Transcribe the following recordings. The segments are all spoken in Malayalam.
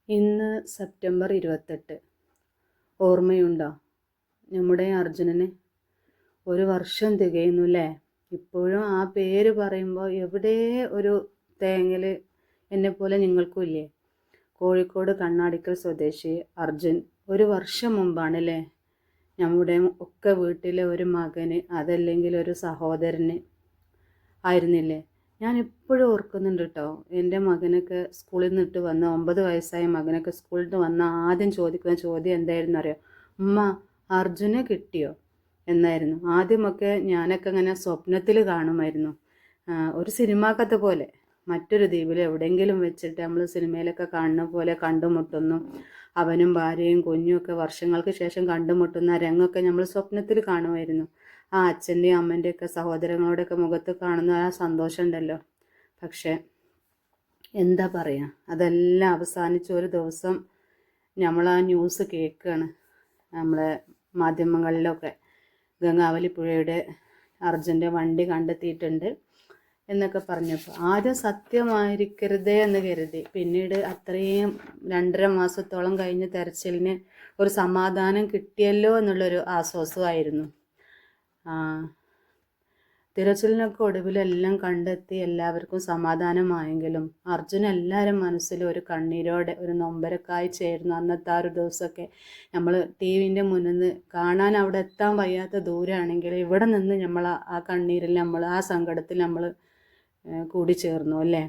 ഇന്ന് സെപ്റ്റംബർ 28. ഓർമ്മയുണ്ടോ? നമ്മുടെ അർജുനന് 1 വർഷം തികയുന്നു അല്ലേ? ഇപ്പോഴും ആ പേര് പറയുമ്പോൾ എവിടെ ഒരു തേങ്ങൽ എന്നെപ്പോലെ നിങ്ങൾക്കും ഇല്ലേ? കോഴിക്കോട് കണ്ണാടിക്കൽ സ്വദേശി അർജുൻ 1 വർഷം മുമ്പാണല്ലേ നമ്മുടെ ഒക്കെ വീട്ടിലെ ഒരു മകന്, അതല്ലെങ്കിൽ ഒരു സഹോദരന് ആയിരുന്നില്ലേ? ഞാൻ ഇപ്പോഴും ഓർക്കുന്നുണ്ട് കേട്ടോ. എൻ്റെ മകനൊക്കെ സ്കൂളിൽ നിന്നിട്ട് വന്ന് 9 വയസ്സായ മകനൊക്കെ സ്കൂളിൽ നിന്ന് വന്ന് ആദ്യം ചോദിക്കുന്ന ചോദ്യം എന്തായിരുന്നു അറിയോ? ഉമ്മ, അർജുനെ കിട്ടിയോ എന്നായിരുന്നു. ആദ്യമൊക്കെ ഞാനൊക്കെ അങ്ങനെ സ്വപ്നത്തിൽ കാണുമായിരുന്നു. ഒരു സിനിമാ കഥ പോലെ മറ്റൊരു ദ്വീപിൽ എവിടെയെങ്കിലും വെച്ചിട്ട് നമ്മൾ സിനിമയിലൊക്കെ കാണുന്ന പോലെ കണ്ടുമുട്ടുന്നു. അവനും ഭാര്യയും കുഞ്ഞുമൊക്കെ വർഷങ്ങൾക്ക് ശേഷം കണ്ടുമുട്ടുന്ന രംഗമൊക്കെ നമ്മൾ സ്വപ്നത്തിൽ കാണുമായിരുന്നു. ആ അച്ഛൻ്റെയും അമ്മൻ്റെയൊക്കെ സഹോദരങ്ങളുടെയൊക്കെ മുഖത്ത് കാണുന്ന ആ സന്തോഷം ഉണ്ടല്ലോ. പക്ഷേ എന്താ പറയുക, അതെല്ലാം അവസാനിച്ച ഒരു ദിവസം നമ്മൾ ആ ന്യൂസ് കേൾക്കുകയാണ്. നമ്മളെ മാധ്യമങ്ങളിലൊക്കെ ഗംഗാവലി പുഴയുടെ അർജുൻ്റെ വണ്ടി കണ്ടെത്തിയിട്ടുണ്ട് എന്നൊക്കെ പറഞ്ഞപ്പോൾ ആദ്യം സത്യമായിരിക്കരുതേ എന്ന് കരുതി. പിന്നീട് അത്രയും 2.5 മാസത്തോളം കഴിഞ്ഞ് തെരച്ചിലിന് ഒരു സമാധാനം കിട്ടിയല്ലോ എന്നുള്ളൊരു ആശ്വാസമായിരുന്നു. തിരച്ചിലിനൊക്കെ ഒടുവിലെല്ലാം കണ്ടെത്തി എല്ലാവർക്കും സമാധാനമായെങ്കിലും അർജുൻ എല്ലാവരും മനസ്സിൽ ഒരു കണ്ണീരോടെ ഒരു നൊമ്പരക്കായി ചേർന്നു. അന്നത്തെ ആ ഒരു ദിവസമൊക്കെ നമ്മൾ TV-ൻ്റെ മുന്നിൽ നിന്ന് കാണാൻ അവിടെ എത്താൻ വയ്യാത്ത ദൂരമാണെങ്കിൽ ഇവിടെ നിന്ന് നമ്മൾ ആ കണ്ണീരിൽ നമ്മൾ ആ സങ്കടത്തിൽ നമ്മൾ കൂടി ചേർന്നു അല്ലേ?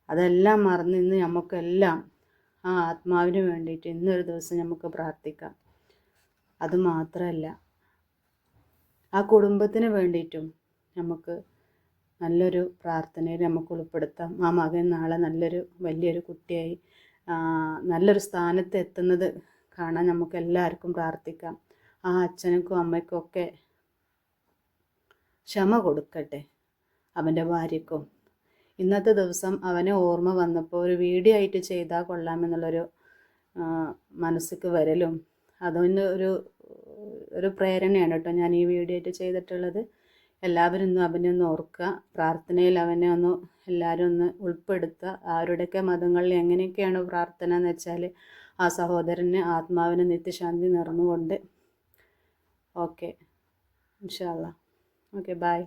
അതെല്ലാം മറന്ന് ഇന്ന് നമുക്കെല്ലാം ആ ആത്മാവിന് വേണ്ടിയിട്ട് ഇന്നൊരു ദിവസം നമുക്ക് പ്രാർത്ഥിക്കാം. അതുമാത്രമല്ല, ആ കുടുംബത്തിന് വേണ്ടിയിട്ടും നമുക്ക് നല്ലൊരു പ്രാർത്ഥനയിൽ നമുക്ക് ഉൾപ്പെടുത്താം. ആ മകൻ നാളെ വലിയൊരു കുട്ടിയായി നല്ലൊരു സ്ഥാനത്ത് എത്തുന്നത് കാണാൻ നമുക്ക് എല്ലാവർക്കും പ്രാർത്ഥിക്കാം. ആ അച്ഛനും അമ്മയ്ക്കും ഒക്കെ ക്ഷമ കൊടുക്കട്ടെ, അവൻ്റെ ഭാര്യയ്ക്കും. ഇന്നത്തെ ദിവസം അവനെ ഓർമ്മ വന്നപ്പോൾ ഒരു വീഡിയോ ആയിട്ട് ചെയ്താൽ കൊള്ളാമെന്നുള്ളൊരു മനസ്സിക്ക് വരലും അതിന് ഒരു പ്രേരണയാണ് കേട്ടോ ഞാൻ ഈ വീഡിയോ ആയിട്ട് ചെയ്തിട്ടുള്ളത്. എല്ലാവരും ഇന്ന് അവനെ ഒന്ന് ഓർക്കുക, പ്രാർത്ഥനയിൽ അവനെ ഒന്ന് എല്ലാവരും ഒന്ന് ഉൾപ്പെടുത്തുക. ആരുടെയൊക്കെ മതങ്ങളിൽ എങ്ങനെയൊക്കെയാണ് പ്രാർത്ഥന എന്ന് വെച്ചാൽ ആ സഹോദരന് ആത്മാവിന് നിത്യശാന്തി നേർന്നുകൊണ്ട്. ഓക്കെ, ഇൻഷാ അല്ലാ. Okay, by.